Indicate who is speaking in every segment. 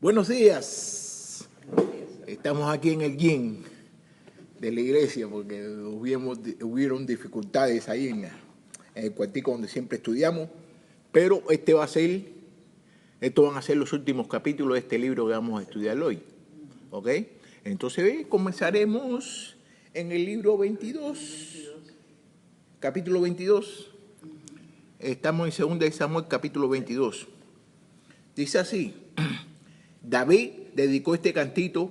Speaker 1: Buenos días. Estamos aquí en el gym de la iglesia porque hubieron dificultades ahí en el cuartico donde siempre estudiamos, pero estos van a ser los últimos capítulos de este libro que vamos a estudiar hoy. ¿Ok? Entonces comenzaremos en el libro 22, capítulo 22. Estamos en 2 Samuel, capítulo 22. Dice así: David dedicó este cantito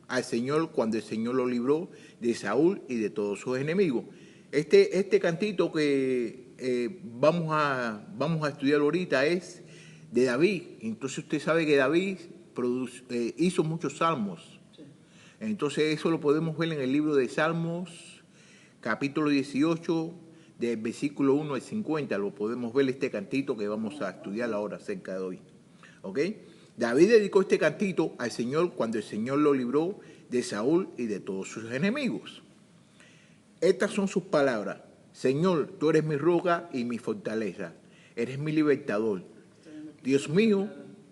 Speaker 1: al Señor cuando el Señor lo libró de Saúl y de todos sus enemigos. Este cantito que vamos a estudiar ahorita es de David. Entonces usted sabe que David hizo muchos salmos. Entonces eso lo podemos ver en el libro de Salmos, capítulo 18, del versículo 1 al 50. Lo podemos ver este cantito que vamos a estudiar ahora acerca de hoy. ¿Ok? David dedicó este cantito al Señor cuando el Señor lo libró de Saúl y de todos sus enemigos. Estas son sus palabras: Señor, tú eres mi roca y mi fortaleza, eres mi libertador. Dios mío,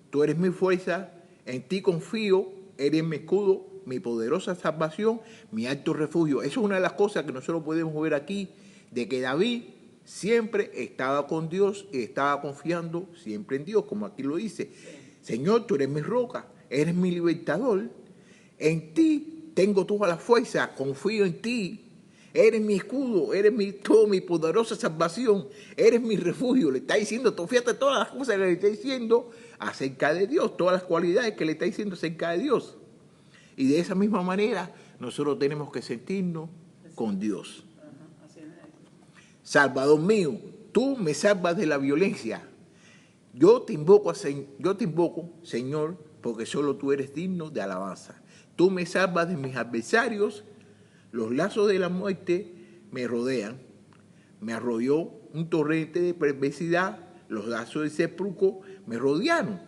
Speaker 1: tú eres mi fuerza, en ti confío, eres mi escudo, mi poderosa salvación, mi alto refugio. Eso es una de las cosas que nosotros podemos ver aquí, de que David siempre estaba con Dios y estaba confiando siempre en Dios, como aquí lo dice. Señor, tú eres mi roca, eres mi libertador, en ti tengo toda la fuerza, confío en ti, eres mi escudo, eres toda mi poderosa salvación, eres mi refugio. Le está diciendo, fíjate todas las cosas que le está diciendo acerca de Dios, todas las cualidades que le está diciendo acerca de Dios. Y de esa misma manera nosotros tenemos que sentirnos con Dios. Salvador mío, tú me salvas de la violencia. Yo te invoco, Señor, porque solo tú eres digno de alabanza. Tú me salvas de mis adversarios, los lazos de la muerte me rodean. Me arrolló un torrente de perversidad, los lazos del sepulcro me rodearon.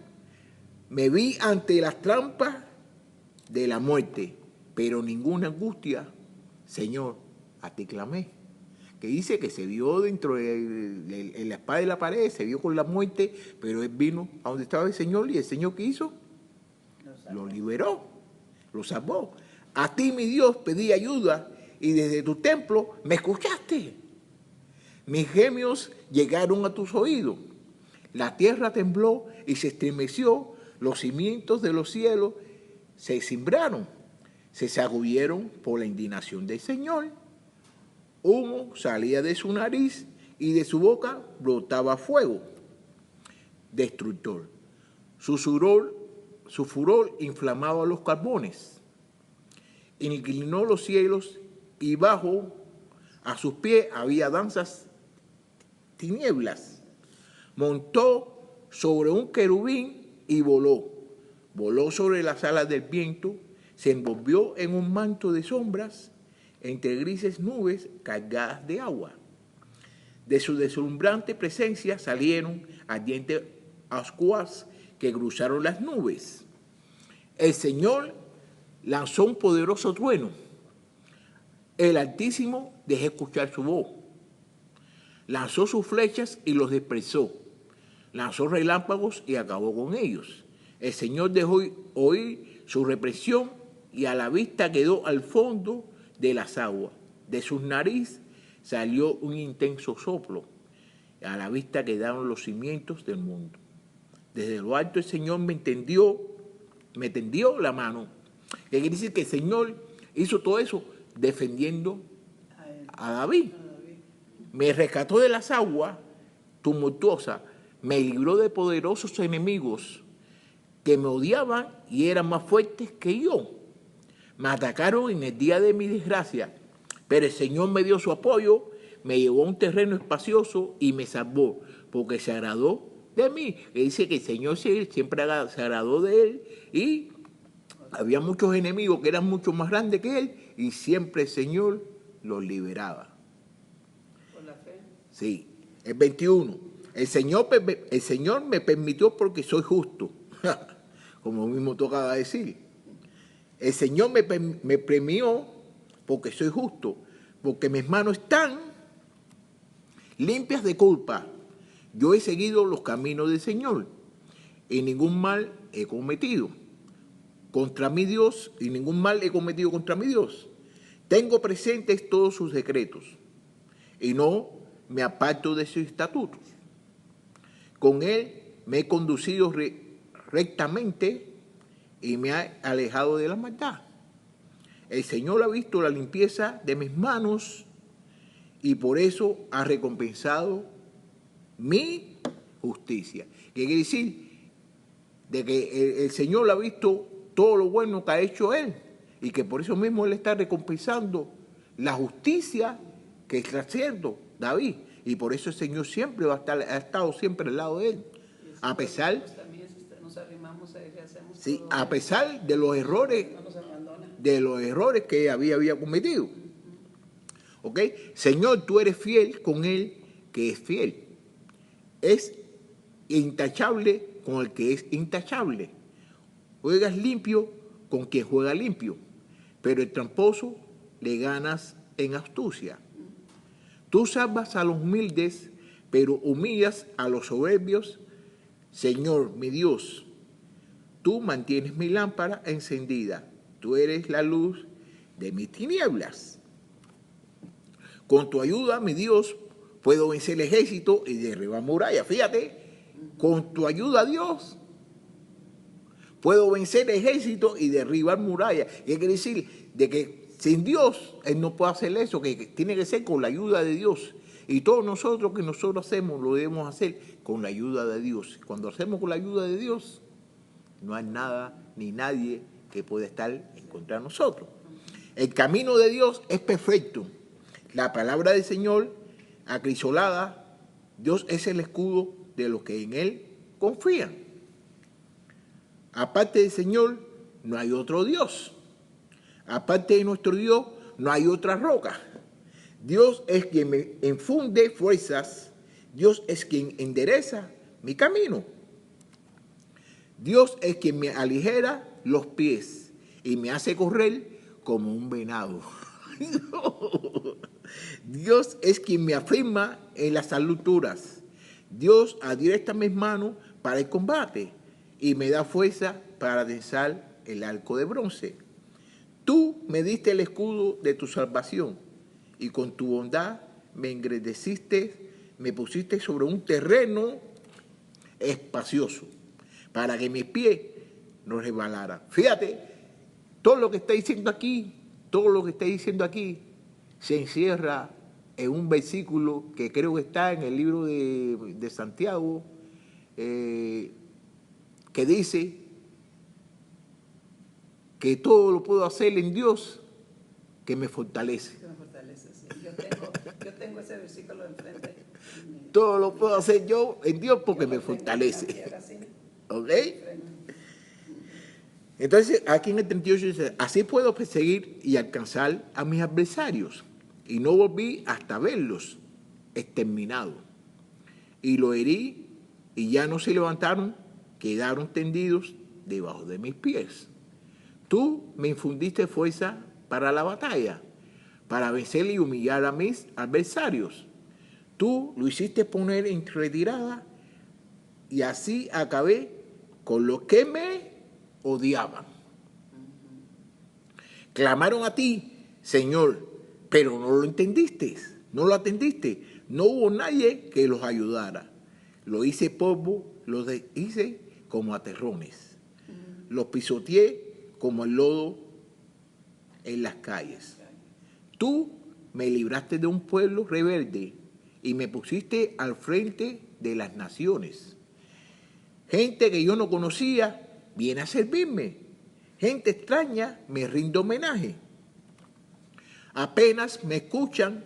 Speaker 1: Me vi ante las trampas de la muerte, pero ninguna angustia, Señor, a ti clamé. Que dice que se vio dentro de la espada de la pared, se vio con la muerte, pero él vino a donde estaba el Señor, y el Señor, ¿qué hizo? Lo liberó, lo salvó. A ti, mi Dios, pedí ayuda, y desde tu templo me escuchaste. Mis gemidos llegaron a tus oídos. La tierra tembló y se estremeció, los cimientos de los cielos se cimbraron, se sacudiera por la indignación del Señor. Humo salía de su nariz y de su boca brotaba fuego destructor. Su furor inflamaba los carbones. Inclinó los cielos y bajo a sus pies había danzas tinieblas. Montó sobre un querubín y voló. Voló sobre las alas del viento, se envolvió en un manto de sombras, entre grises nubes cargadas de agua. De su deslumbrante presencia salieron ardientes ascuas que cruzaron las nubes. El Señor lanzó un poderoso trueno. El Altísimo dejó escuchar su voz. Lanzó sus flechas y los dispersó. Lanzó relámpagos y acabó con ellos. El Señor dejó oír su represión y a la vista quedó al fondo de las aguas. De sus narices salió un intenso soplo. A la vista quedaron los cimientos del mundo. Desde lo alto el Señor me tendió la mano. Que quiere decir que el Señor hizo todo eso defendiendo a David. Me rescató de las aguas tumultuosas. Me libró de poderosos enemigos que me odiaban y eran más fuertes que yo. Me atacaron en el día de mi desgracia, pero el Señor me dio su apoyo, me llevó a un terreno espacioso y me salvó, porque se agradó de mí. Que dice que el Señor siempre se agradó de él, y había muchos enemigos que eran mucho más grandes que él, y siempre el Señor los liberaba.
Speaker 2: ¿Por la fe?
Speaker 1: Sí. El 21. El Señor me permitió porque soy justo, como mismo tocaba decir. El Señor me premió porque soy justo, porque mis manos están limpias de culpa. Yo he seguido los caminos del Señor y ningún mal he cometido. contra mi Dios y ningún mal he cometido contra mi Dios. Tengo presentes todos sus decretos y no me aparto de sus estatutos. Con él me he conducido rectamente y me ha alejado de la maldad. El Señor ha visto la limpieza de mis manos y por eso ha recompensado mi justicia. ¿Qué quiere decir? De que el Señor ha visto todo lo bueno que ha hecho Él y que por eso mismo Él está recompensando la justicia que está haciendo David. Y por eso el Señor siempre ha estado siempre al lado de Él. A pesar,
Speaker 2: nos arrimamos a Él y hacemos
Speaker 1: sí,
Speaker 2: todo
Speaker 1: a
Speaker 2: bien.
Speaker 1: pesar de los errores,
Speaker 2: No nos abandona.
Speaker 1: que había cometido. ¿Ok? Señor, tú eres fiel con Él que es fiel. Es intachable con el que es intachable. Juegas limpio con quien juega limpio, pero el tramposo le ganas en astucia. Tú salvas a los humildes, pero humillas a los soberbios. Señor, mi Dios, tú mantienes mi lámpara encendida. Tú eres la luz de mis tinieblas. Con tu ayuda, mi Dios, puedo vencer el ejército y derribar murallas. Fíjate, con tu ayuda, Dios, puedo vencer el ejército y derribar murallas. ¿Qué quiere decir? De que sin Dios, Él no puede hacer eso, que tiene que ser con la ayuda de Dios. Y todos nosotros que nosotros hacemos, lo debemos hacer con la ayuda de Dios. Cuando hacemos con la ayuda de Dios, no hay nada ni nadie que pueda estar en contra de nosotros. El camino de Dios es perfecto. La palabra del Señor acrisolada, Dios es el escudo de los que en Él confían. Aparte del Señor, no hay otro Dios. Aparte de nuestro Dios, no hay otra roca. Dios es quien me infunde fuerzas. Dios es quien endereza mi camino. Dios es quien me aligera los pies y me hace correr como un venado. Dios es quien me afirma en las alturas. Dios adiestra mis manos para el combate y me da fuerza para tensar el arco de bronce. Tú me diste el escudo de tu salvación y con tu bondad me engrandeciste, me pusiste sobre un terreno espacioso para que mis pies no resbalaran. Fíjate, todo lo que está diciendo aquí, se encierra en un versículo que creo que está en el libro de Santiago, que dice que todo lo puedo hacer en Dios que me fortalece.
Speaker 2: Que me fortalece, sí. Yo tengo ese versículo enfrente.
Speaker 1: Todo lo puedo hacer yo en Dios porque me fortalece. ¿Ok? Entonces, aquí en el 38 dice, así puedo perseguir y alcanzar a mis adversarios. Y no volví hasta verlos exterminados. Y lo herí y ya no se levantaron, quedaron tendidos debajo de mis pies. Tú me infundiste fuerza para la batalla, para vencer y humillar a mis adversarios. Tú lo hiciste poner en retirada y así acabé con los que me odiaban. Clamaron a ti, Señor, pero no lo entendiste, no lo atendiste. No hubo nadie que los ayudara. Lo hice polvo, los hice como a terrones. Los pisoteé como el lodo en las calles. Tú me libraste de un pueblo rebelde y me pusiste al frente de las naciones. Gente que yo no conocía viene a servirme. Gente extraña me rinde homenaje. Apenas me escuchan,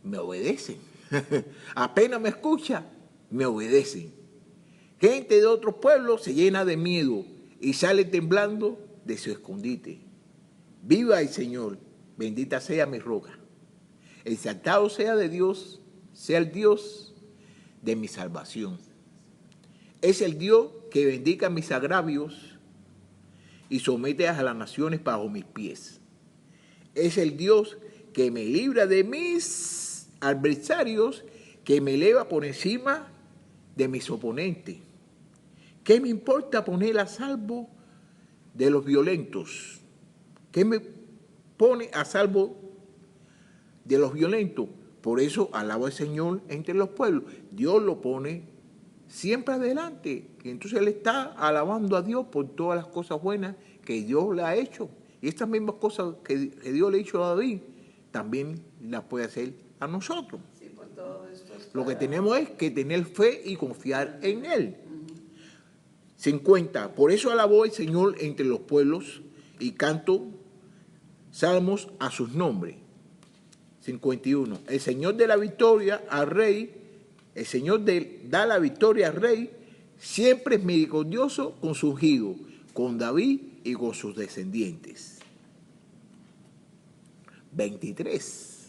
Speaker 1: me obedecen. Apenas me escuchan, me obedecen. Gente de otros pueblos se llena de miedo y sale temblando de su escondite. Viva el Señor, bendita sea mi roca. Exaltado sea de Dios, sea el Dios de mi salvación. Es el Dios que bendiga mis agravios y somete a las naciones bajo mis pies. Es el Dios que me libra de mis adversarios, que me eleva por encima de mis oponentes. ¿Qué me importa poner a salvo de los violentos. ¿Qué me pone a salvo de los violentos? Por eso alabo al Señor entre los pueblos. Dios lo pone siempre adelante. Y entonces él está alabando a Dios por todas las cosas buenas que Dios le ha hecho. Y estas mismas cosas que Dios le ha hecho a David, también las puede hacer a nosotros.
Speaker 2: Sí, pues todo esto es
Speaker 1: Lo que
Speaker 2: para-
Speaker 1: tenemos es que tener fe y confiar en Él. 50. Por eso alabó el Señor entre los pueblos y canto salmos a sus nombres. 51. El Señor de la victoria al rey, el Señor da la victoria al rey, siempre es misericordioso con su ungido, con David y con sus descendientes. 23.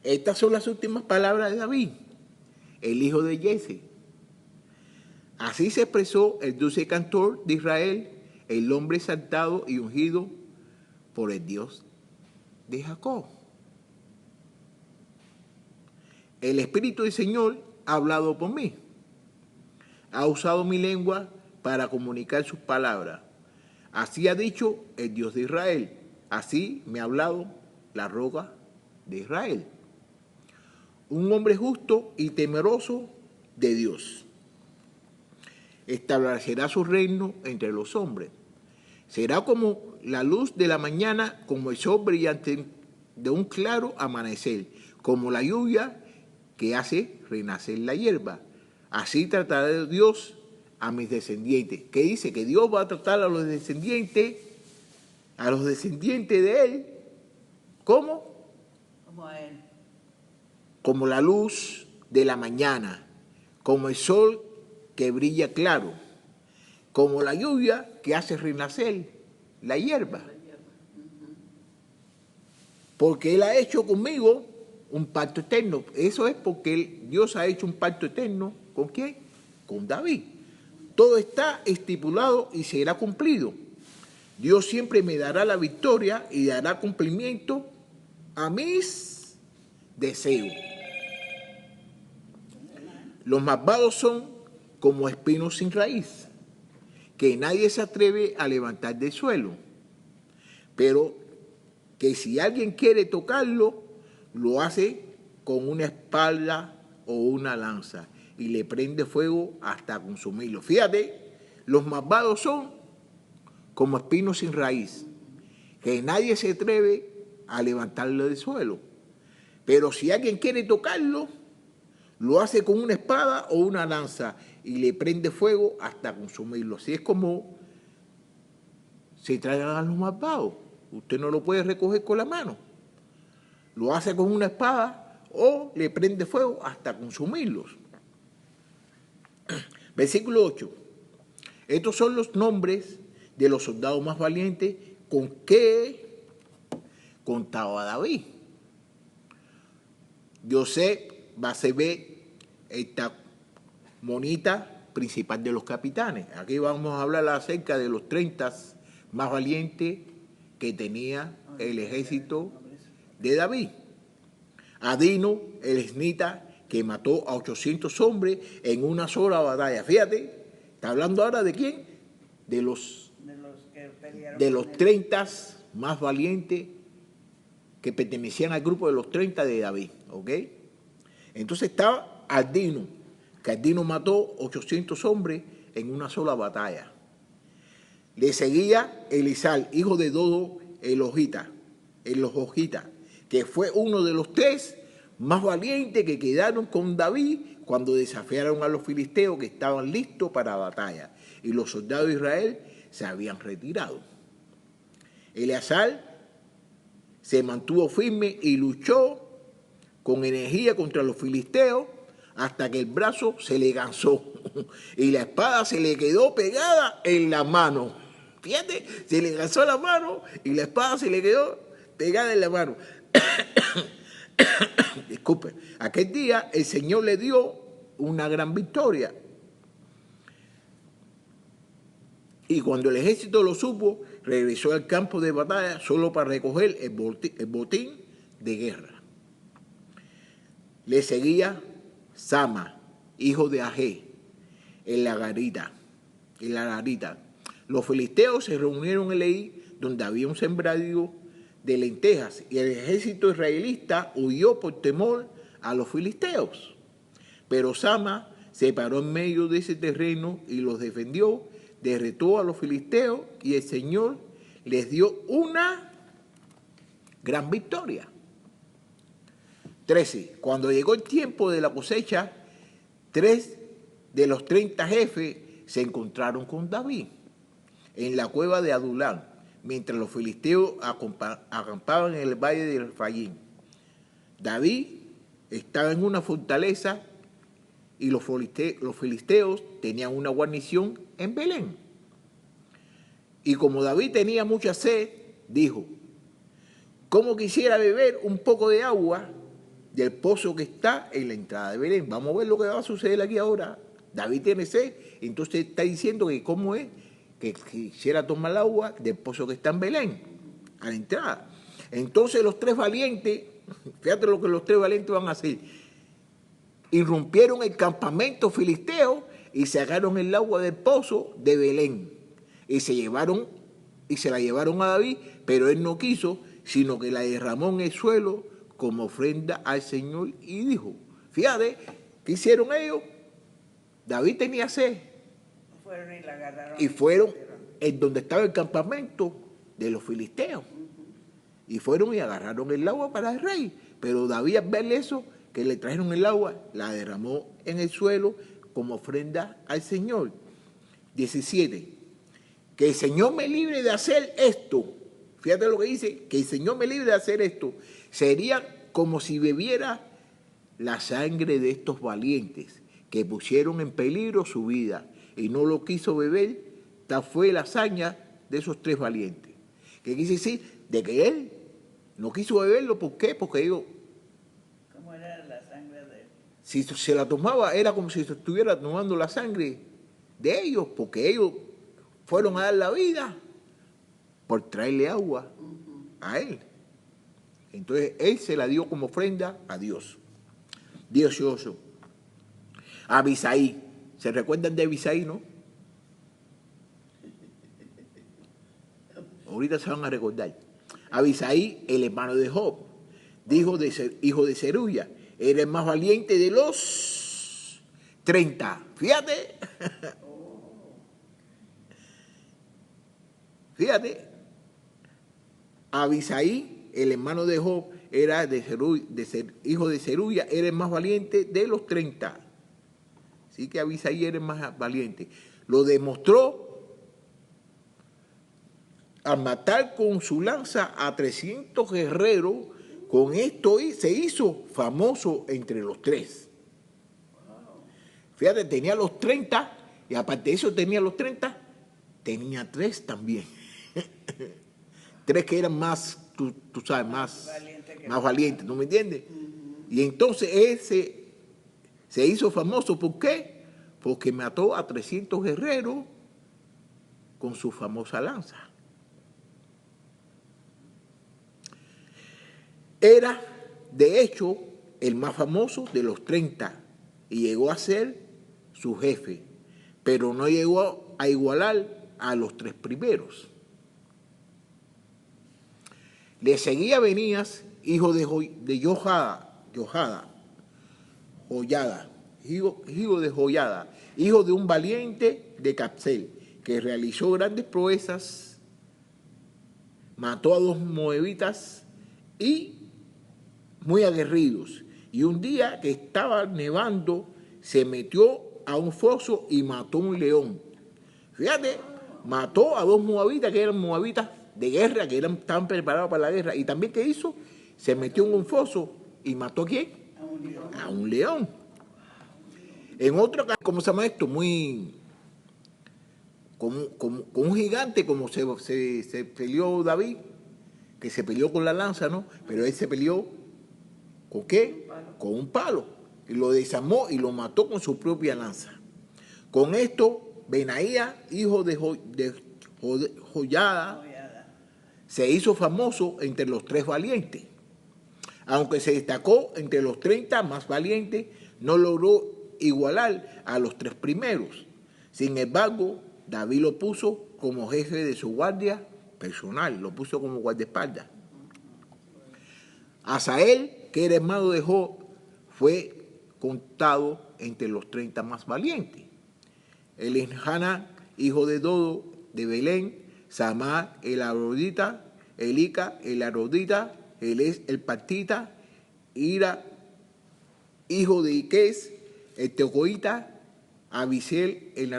Speaker 1: Estas son las últimas palabras de David, el hijo de Jesse. Así se expresó el dulce cantor de Israel, el hombre exaltado y ungido por el Dios de Jacob. El Espíritu del Señor ha hablado por mí. Ha usado mi lengua para comunicar sus palabras. Así ha dicho el Dios de Israel. Así me ha hablado la roca de Israel. Un hombre justo y temeroso de Dios. Establecerá su reino entre los hombres. Será como la luz de la mañana, como el sol brillante de un claro amanecer, como la lluvia que hace renacer la hierba. Así tratará Dios a mis descendientes. ¿Qué dice? Que Dios va a tratar a los descendientes de Él. ¿Cómo?
Speaker 2: como a él.
Speaker 1: Como la luz de la mañana, como el sol que brilla claro, como la lluvia que hace renacer la hierba. Porque Él ha hecho conmigo un pacto eterno. Eso es porque Dios ha hecho un pacto eterno. ¿Con quién? Con David. Todo está estipulado y será cumplido. Dios siempre me dará la victoria y dará cumplimiento a mis deseos. Los malvados son como espinos sin raíz, que nadie se atreve a levantar del suelo, pero que si alguien quiere tocarlo, lo hace con una espada o una lanza y le prende fuego hasta consumirlo. Fíjate, los malvados son como espinos sin raíz, que nadie se atreve a levantarlo del suelo, pero si alguien quiere tocarlo, lo hace con una espada o una lanza y le prende fuego hasta consumirlo. Así es como se traen a los malvados. Usted no lo puede recoger con la mano. Lo hace con una espada o le prende fuego hasta consumirlos. Versículo 8. Estos son los nombres de los soldados más valientes con que contaba David. José Basebé, esta monita principal de los capitanes. Aquí vamos a hablar acerca de los 30 más valientes que tenía el ejército de David. Adino, el esnita, que mató a 800 hombres en una sola batalla. Fíjate, está hablando ahora de quién? De los
Speaker 2: que pelearon
Speaker 1: de
Speaker 2: con
Speaker 1: los
Speaker 2: él.
Speaker 1: 30 más valientes que pertenecían al grupo de los 30 de David, ¿ok? Entonces estaba Adino, que Adino mató 800 hombres en una sola batalla. Le seguía Elisal, hijo de Dodo el Ojita, que fue uno de los 3 más valientes que quedaron con David cuando desafiaron a los filisteos que estaban listos para batalla y los soldados de Israel se habían retirado. Eleazar se mantuvo firme y luchó con energía contra los filisteos hasta que el brazo se le cansó y la espada se le quedó pegada en la mano. Fíjate, se le cansó la mano y la espada se le quedó pegada en la mano. Disculpe, aquel día el Señor le dio una gran victoria. Y cuando el ejército lo supo, regresó al campo de batalla solo para recoger el botín de guerra. Le seguía Sama, hijo de Agé, el Lagarita. los filisteos se reunieron en Leí, donde había un sembradío de lentejas, y el ejército israelita huyó por temor a los filisteos. Pero Sama se paró en medio de ese terreno y los defendió, derrotó a los filisteos y el Señor les dio una gran victoria. 13. Cuando llegó el tiempo de la cosecha, 3 de los 30 jefes se encontraron con David en la cueva de Adulán, mientras los filisteos acampaban en el valle de Efraín. David estaba en una fortaleza y los filisteos tenían una guarnición en Belén. Y como David tenía mucha sed, dijo: ¿cómo quisiera beber un poco de agua del pozo que está en la entrada de Belén? Vamos a ver lo que va a suceder aquí ahora. David tiene sed, entonces está diciendo que cómo es que quisiera tomar el agua del pozo que está en Belén, a la entrada. Entonces los 3 valientes, fíjate lo que los 3 valientes van a hacer, irrumpieron el campamento filisteo y sacaron el agua del pozo de Belén y se la llevaron a David, pero él no quiso, sino que la derramó en el suelo como ofrenda al Señor y dijo, fíjate, ¿qué hicieron ellos? David tenía sed.
Speaker 2: Fueron y la agarraron.
Speaker 1: Y fueron en donde estaba el campamento de los filisteos. Y fueron y agarraron el agua para el rey. Pero David, al ver eso, que le trajeron el agua, la derramó en el suelo como ofrenda al Señor. 17. Que el Señor me libre de hacer esto. Fíjate lo que dice, que el Señor me libre de hacer esto. Sería como si bebiera la sangre de estos valientes que pusieron en peligro su vida y no lo quiso beber. Tal fue la hazaña de esos 3 valientes. ¿Qué quise decir? De que él no quiso beberlo. ¿Por qué? Porque ellos,
Speaker 2: ¿Cómo era la sangre de él?
Speaker 1: si se la tomaba, era como si se estuviera tomando la sangre de ellos, porque ellos fueron a dar la vida por traerle agua a él. Entonces, él se la dio como ofrenda a Dios. 18. Abisaí. ¿Se recuerdan de Abisaí, no? Ahorita se van a recordar. Abisaí, el hermano de Job, hijo de Zeruya, era el más valiente de los 30. Fíjate. Fíjate. Abisaí, el hermano de Job, era hijo de Zeruya, era el más valiente de los 30. Así que Abisaí era el más valiente. Lo demostró al matar con su lanza a 300 guerreros. Con esto se hizo famoso entre los 3. Fíjate, tenía los 30, y aparte de eso tenía los 30, tenía 3 también. 3 que eran más, tú sabes, más valientes, ¿no me entiendes? Y entonces él se hizo famoso. ¿Por qué? Porque mató a 300 guerreros con su famosa lanza. Era, de hecho, el más famoso de los 30 y llegó a ser su jefe, pero no llegó a igualar a los 3 primeros. Le seguía Benías, hijo de Joyada, hijo de un valiente de Capsel, que realizó grandes proezas, mató a 2 moabitas y muy aguerridos. Y un día que estaba nevando, se metió a un foso y mató a un león. Fíjate, mató a 2 moabitas que eran moabitas de guerra, que estaban preparados para la guerra. Y también, ¿qué hizo? Se metió en un foso y mató ¿a quién?
Speaker 2: A un león.
Speaker 1: A un león. En otro caso, ¿cómo se llama esto? Con un gigante, como se peleó David, que se peleó con la lanza, ¿no? Pero él se peleó ¿con qué? Con un palo. Y lo desarmó y lo mató con su propia lanza. Con esto, Benaía, hijo de Joyada, se hizo famoso entre los 3 valientes. Aunque se destacó entre los 30 más valientes, no logró igualar a los 3 primeros. Sin embargo, David lo puso como jefe de su guardia personal, lo puso como guardaespaldas. Asael, que era hermano de Job, fue contado entre los 30 más valientes. Elihana, hijo de Dodo, de Belén, Samá, el Arodita, Elica, el Arodita, Elés, el Partita, Ira, hijo de Iques, el Tecoita, Abisel, el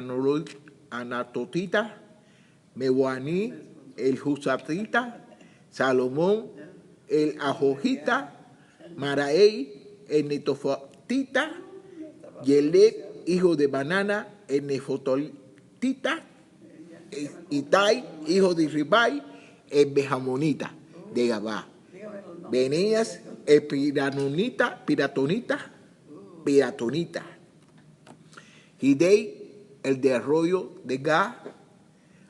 Speaker 1: Anatotita, Mebuaní, el Husatita, Salomón, el Ajojita, Maraei, el Netofatita, Yeleb, hijo de Banana, el Nefotolita, Itai, hijo de Ribai, el Bejamonita de Gabá. Benías, el Piratonita, Hidei, el de Arroyo de Gá,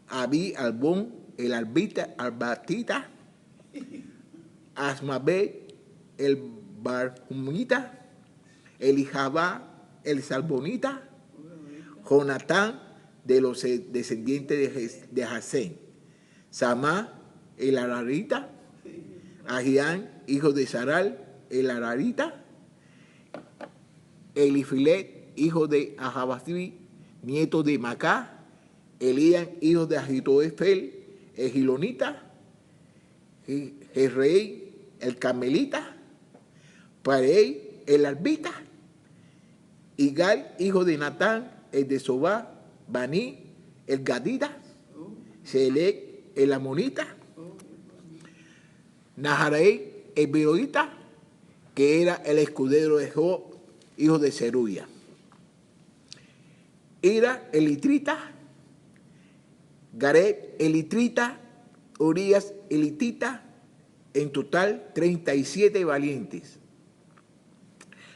Speaker 1: Abí, Albón, el Albatita, Asmabé, el Barhumita, Elijabá, el Salbonita, Jonatán, de los descendientes de Jasén, Samá, el Ararita, Ahián, hijo de Saral, el Ararita, Elifilet, hijo de Ahabasí, nieto de Macá, Elían, hijo de Agitoefel, el Gilonita, Jezreel, el Carmelita, Parei, el Albita, Igal, hijo de Natán, el de Sobá, Baní, el Gadita, Selec, el Amonita, Naharei, el Beroita, que era el escudero de Job, hijo de Zeruya. Ira, el Itrita, Gareb, el Itrita, Urias, el Itita, en total 37 valientes.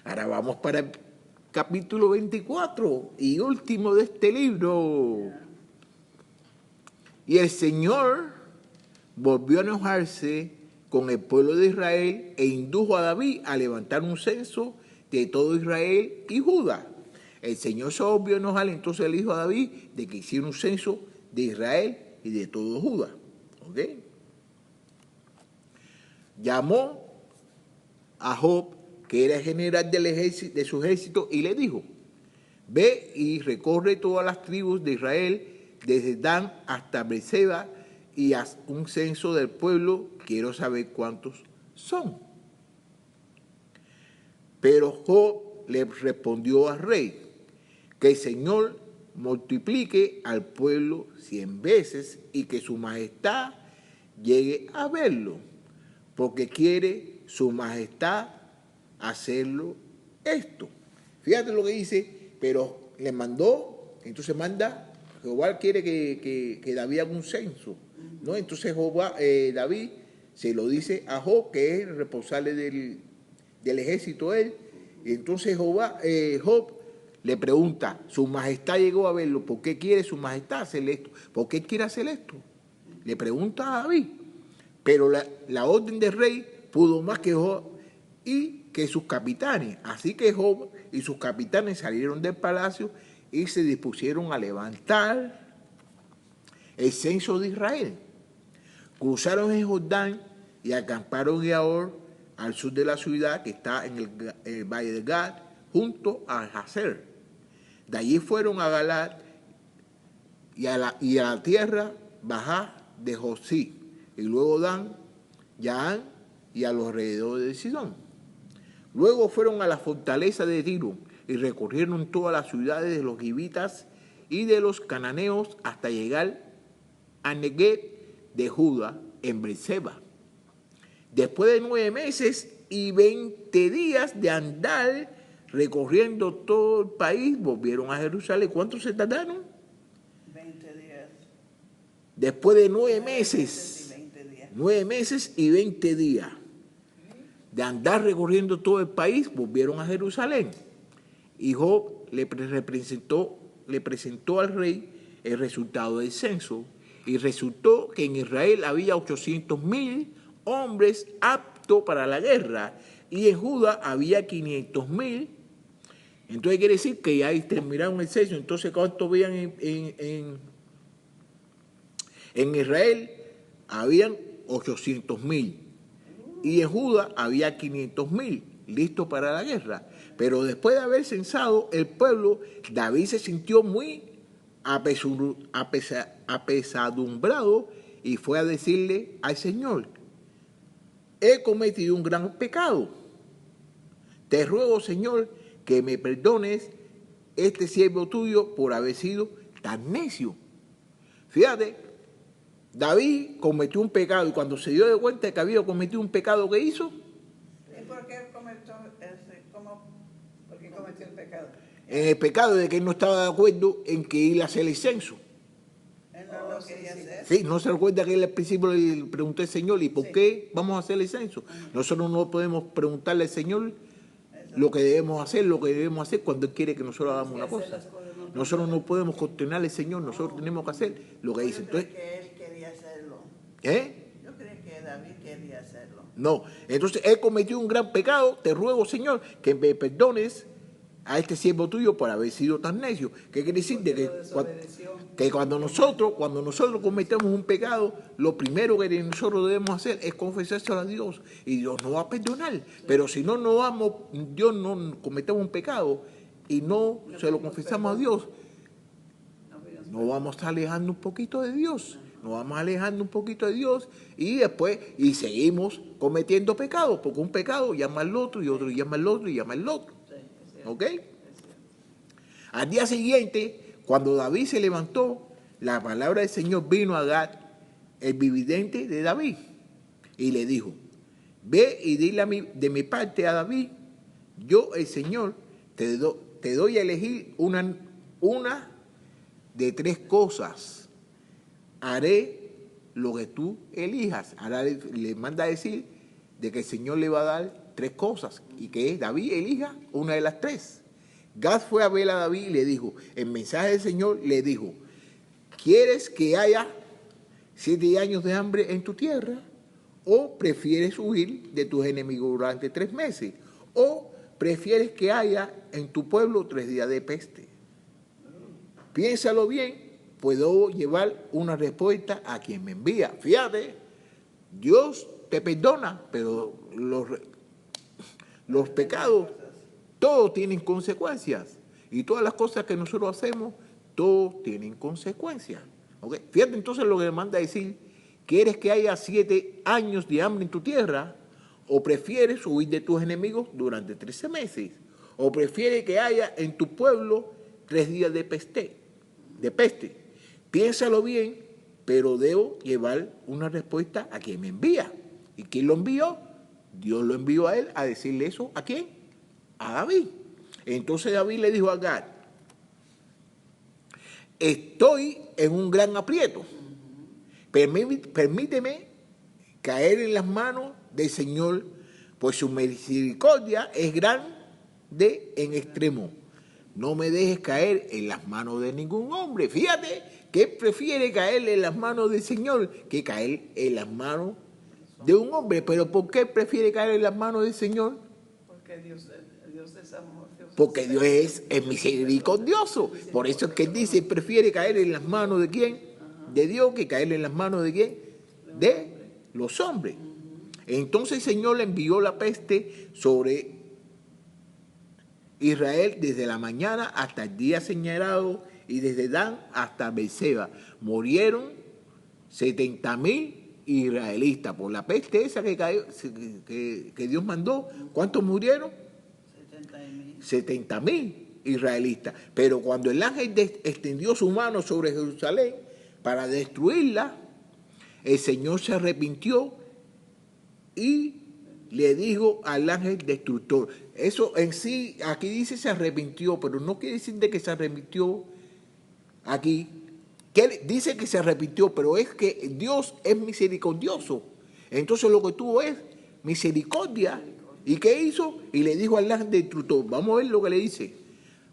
Speaker 1: Ahora vamos para el capítulo 24 y último de este libro. Y el Señor volvió a enojarse con el pueblo de Israel e indujo a David a levantar un censo de todo Israel y Judá. El Señor se volvió a enojar, entonces le dijo a David de que hiciera un censo de Israel y de todo Judá. ¿Ok? Llamó a Job, que era el general de su ejército, y le dijo: ve y recorre todas las tribus de Israel, desde Dan hasta Beerseba, y haz un censo del pueblo, quiero saber cuántos son. Pero Job le respondió al rey: que el Señor multiplique al pueblo 100 veces y que su majestad llegue a verlo, porque quiere su majestad hacerlo esto. Fíjate lo que dice, pero le mandó, entonces manda, Jehová quiere que David haga un censo, ¿no? Entonces David se lo dice a Job, que es el responsable del ejército él, y entonces Job le pregunta: su majestad llegó a verlo, ¿por qué quiere su majestad hacer esto? ¿Por qué quiere hacer esto? Le pregunta a David. Pero la orden del rey pudo más que Job y que sus capitanes. Así que Job y sus capitanes salieron del palacio y se dispusieron a levantar el censo de Israel. Cruzaron el Jordán y acamparon en Ahor, al sur de la ciudad, que está en el valle de Gad, junto a Jazer. De allí fueron a Galad y a la tierra baja de Josí, y luego Dan, Yaán y a los alrededores de Sidón. Luego fueron a la fortaleza de Tiro y recorrieron todas las ciudades de los gibitas y de los cananeos hasta llegar a Negueb de Judá en Beerseba. Después de 9 meses y 20 días de andar recorriendo todo el país, volvieron a Jerusalén. ¿Cuánto se tardaron?
Speaker 2: 20 días.
Speaker 1: Después de 9 meses. 9 meses y 20 días de andar recorriendo todo el país, volvieron a Jerusalén. Y Job le presentó al rey el resultado del censo. Y resultó que en Israel había 800,000 hombres aptos para la guerra, y en Judá había 500,000. Entonces quiere decir que ya terminaron el censo. Entonces, ¿cuánto veían En Israel habían 800,000 y en Judá había 500,000 listos para la guerra. Pero después de haber censado el pueblo, David se sintió muy apesadumbrado y fue a decirle al Señor: he cometido un gran pecado. Te ruego, Señor, que me perdones este siervo tuyo por haber sido tan necio. Fíjate, David cometió un pecado y cuando se dio de cuenta que había cometido un pecado, ¿qué hizo?
Speaker 2: ¿Y por qué cometió ¿por qué cometió el pecado?
Speaker 1: En el pecado de que él no estaba de acuerdo en que ir a hacer el censo.
Speaker 2: Él no lo quería hacer.
Speaker 1: Sí, no se recuerda que él al principio le preguntó al Señor: ¿y por qué vamos a hacer el censo? Nosotros no podemos preguntarle al Señor lo que debemos hacer cuando Él quiere que nosotros hagamos una cosa. Nosotros no podemos cuestionar al Señor, nosotros tenemos que hacer lo que dice. Entonces,
Speaker 2: Yo creo que él quería hacerlo. Yo creo que David quería hacerlo.
Speaker 1: No, entonces él cometió un gran pecado. Te ruego, Señor, que me perdones a este siervo tuyo por haber sido tan necio. ¿Qué quiere decir? Que cuando nosotros cometemos un pecado, lo primero que nosotros debemos hacer es confesárselo a Dios y Dios nos va a perdonar. Pero si no Dios no cometemos un pecado y no se lo confesamos a Dios, nos vamos a estar alejando un poquito de Dios. Nos vamos alejando un poquito de Dios y después seguimos cometiendo pecados, porque un pecado llama al otro y otro llama al otro y llama al otro. ¿Ok? Al día siguiente, cuando David se levantó, la palabra del Señor vino a Gad, el vidente de David, y le dijo: ve y dile de mi parte a David: yo, el Señor, te doy a elegir una de 3 cosas. Haré lo que tú elijas. Ahora le manda a decir de que el Señor le va a dar 3 cosas y que David elija una de las 3. Gad fue a ver a David y le dijo, el mensaje del Señor le dijo: ¿quieres que haya 7 años de hambre en tu tierra? ¿O prefieres huir de tus enemigos durante 3 meses? ¿O prefieres que haya en tu pueblo 3 días de peste? Piénsalo bien, puedo llevar una respuesta a quien me envía. Fíjate, Dios te perdona, pero los pecados, todos tienen consecuencias. Y todas las cosas que nosotros hacemos, todos tienen consecuencias. ¿Okay? Fíjate entonces lo que le manda a decir: ¿quieres que haya 7 años de hambre en tu tierra? ¿O prefieres huir de tus enemigos durante 13 meses? ¿O prefieres que haya en tu pueblo 3 días de peste? Piénsalo bien, pero debo llevar una respuesta a quien me envía. ¿Y quién lo envió? Dios lo envió a él a decirle eso. ¿A quién? A David. Entonces David le dijo a Gad: estoy en un gran aprieto. Permíteme caer en las manos del Señor, pues su misericordia es grande en extremo. No me dejes caer en las manos de ningún hombre. Fíjate que él prefiere caer en las manos del Señor que caer en las manos de un hombre. ¿Pero por qué prefiere caer en las manos del Señor?
Speaker 2: Porque Dios es amor.
Speaker 1: Porque Dios es misericordioso. Por eso es que él dice, prefiere caer en las manos de quién? De Dios, que caer en las manos de quién? De los hombres. Entonces el Señor le envió la peste sobre Israel desde la mañana hasta el día señalado y desde Dan hasta Beerseba. Murieron 70,000 israelitas por la peste esa que Dios mandó. ¿Cuántos murieron? 70,000 israelitas. Pero cuando el ángel extendió su mano sobre Jerusalén para destruirla, el Señor se arrepintió y le dijo al ángel destructor. Eso en sí, aquí dice se arrepintió, pero no quiere decir de que se arrepintió aquí. Que dice que se arrepintió, pero es que Dios es misericordioso. Entonces lo que tuvo es misericordia. ¿Y qué hizo? Y le dijo al ángel destructor, vamos a ver lo que le dice: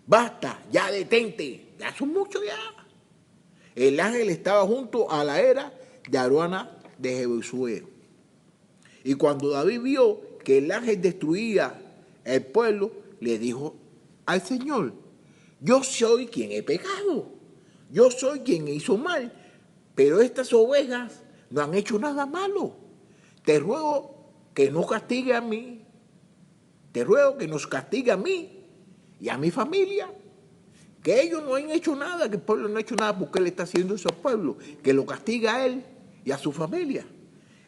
Speaker 1: basta, ya detente, ya son muchos ya. El ángel estaba junto a la era de Aruana de Jebusieo. Y cuando David vio que el ángel destruía el pueblo, le dijo al Señor: yo soy quien he pecado, yo soy quien hizo mal, pero estas ovejas no han hecho nada malo. Te ruego que no castigue a mí, te ruego que nos castigue a mí y a mi familia, que ellos no han hecho nada, que el pueblo no ha hecho nada, porque él está haciendo eso al pueblo, que lo castiga a él y a su familia.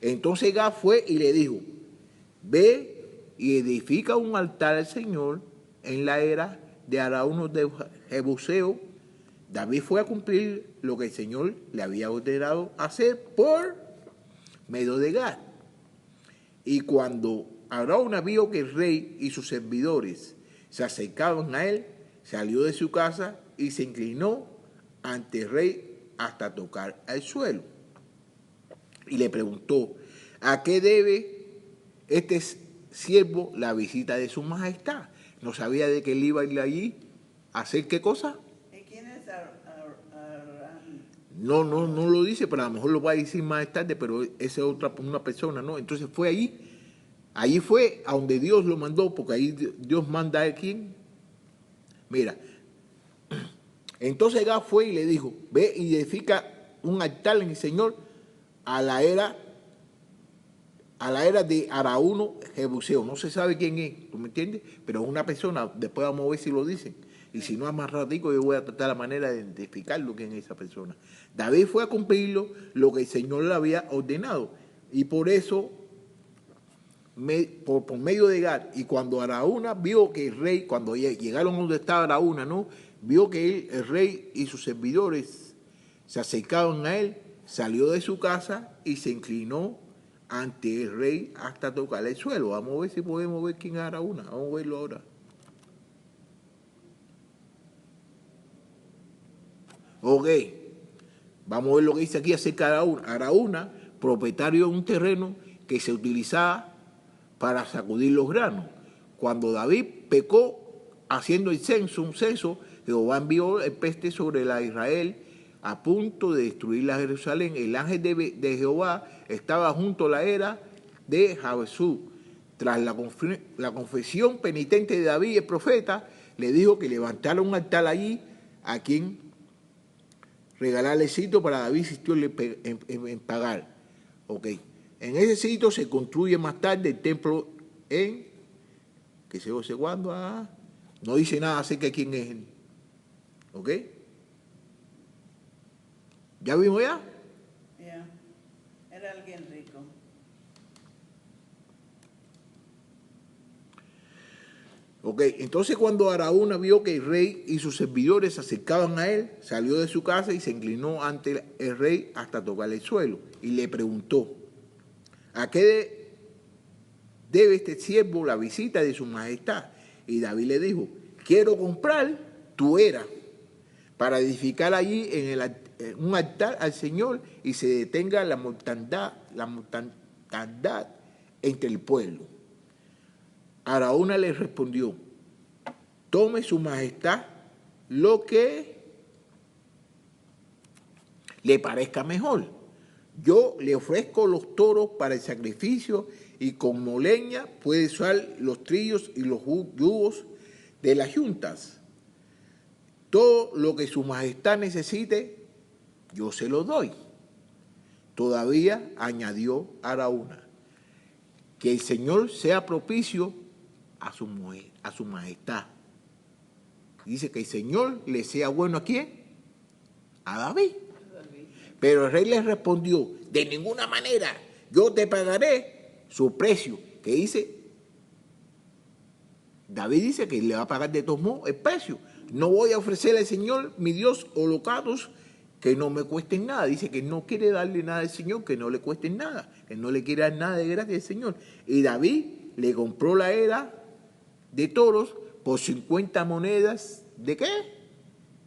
Speaker 1: Entonces Gad fue y le dijo, ve y edifica un altar al Señor en la era de Araúno de Jebuseo. David fue a cumplir lo que el Señor le había ordenado hacer por medio de Gad. Y cuando Araúna vio que el rey y sus servidores se acercaban a él, salió de su casa y se inclinó ante el rey hasta tocar al suelo. Y le preguntó, ¿a qué debe este siervo la visita de su majestad? No sabía de que él iba a ir allí a hacer qué cosa.
Speaker 2: ¿Y quién es Aram?
Speaker 1: No lo dice, pero a lo mejor lo va a decir más tarde, pero esa es una persona, ¿no? Entonces fue allí fue a donde Dios lo mandó, porque ahí Dios manda a quién. Mira, entonces Gad fue y le dijo, ve y edifica un altar en el Señor a la era de Araúno Jebuseo. No se sabe quién es, ¿tú me entiendes? Pero es una persona, después vamos a ver si lo dicen. Y si no, es más ratico, yo voy a tratar la manera de identificarlo quién es esa persona. David fue a cumplirlo lo que el Señor le había ordenado. Y por eso, por medio de Gad, y cuando Araúna vio que el rey, cuando llegaron donde estaba Araúna, ¿no? Vio que el rey y sus servidores se acercaban a él, salió de su casa y se inclinó ante el rey hasta tocar el suelo. Vamos a ver si podemos ver quién es Araúna. Vamos a verlo ahora. Ok, vamos a ver lo que dice aquí acerca de Araúna. Araúna, propietario de un terreno que se utilizaba para sacudir los granos. Cuando David pecó haciendo un censo, Jehová envió el peste sobre la Israel a punto de destruir la Jerusalén. El ángel de Jehová estaba junto a la era de Jabesú. Tras la confesión penitente de David, el profeta, le dijo que levantara un altar allí a quien regalarle sitio para David insistió en pagar. Ok. En ese sitio se construye más tarde el templo que se sé cuándo, no dice nada acerca de quién es él. ¿Ok? ¿Ya vimos ya?
Speaker 2: Ya, era alguien rico.
Speaker 1: Ok, entonces cuando Araúna vio que el rey y sus servidores se acercaban a él, salió de su casa y se inclinó ante el rey hasta tocar el suelo. Y le preguntó, ¿a qué debe este siervo la visita de su majestad? Y David le dijo, quiero comprar tu era para edificar allí un altar al Señor y se detenga la mortandad entre el pueblo. Araúna le respondió, tome su majestad lo que le parezca mejor. Yo le ofrezco los toros para el sacrificio y como leña puede usar los trillos y los yugos de las juntas. Todo lo que su majestad necesite, yo se lo doy. Todavía añadió Araúna, que el Señor sea propicio a su majestad. Dice que el Señor le sea bueno ¿a quién? A David. Pero el rey le respondió, de ninguna manera, yo te pagaré su precio. Que dice, David dice que le va a pagar de todos modos el precio. No voy a ofrecerle al Señor, mi Dios, holocaustos que no me cuesten nada. Dice que no quiere darle nada al Señor, que no le cuesten nada, que no le quiere dar nada de gracia al Señor. Y David le compró la era de toros por 50 monedas, ¿de qué?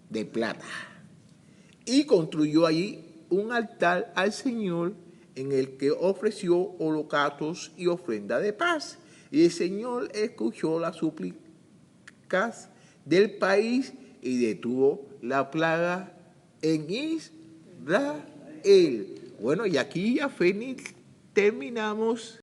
Speaker 1: De plata. Y construyó allí un altar al Señor en el que ofreció holocaustos y ofrenda de paz. Y el Señor escuchó las súplicas del país y detuvo la plaga en Israel. Bueno, y aquí ya terminamos.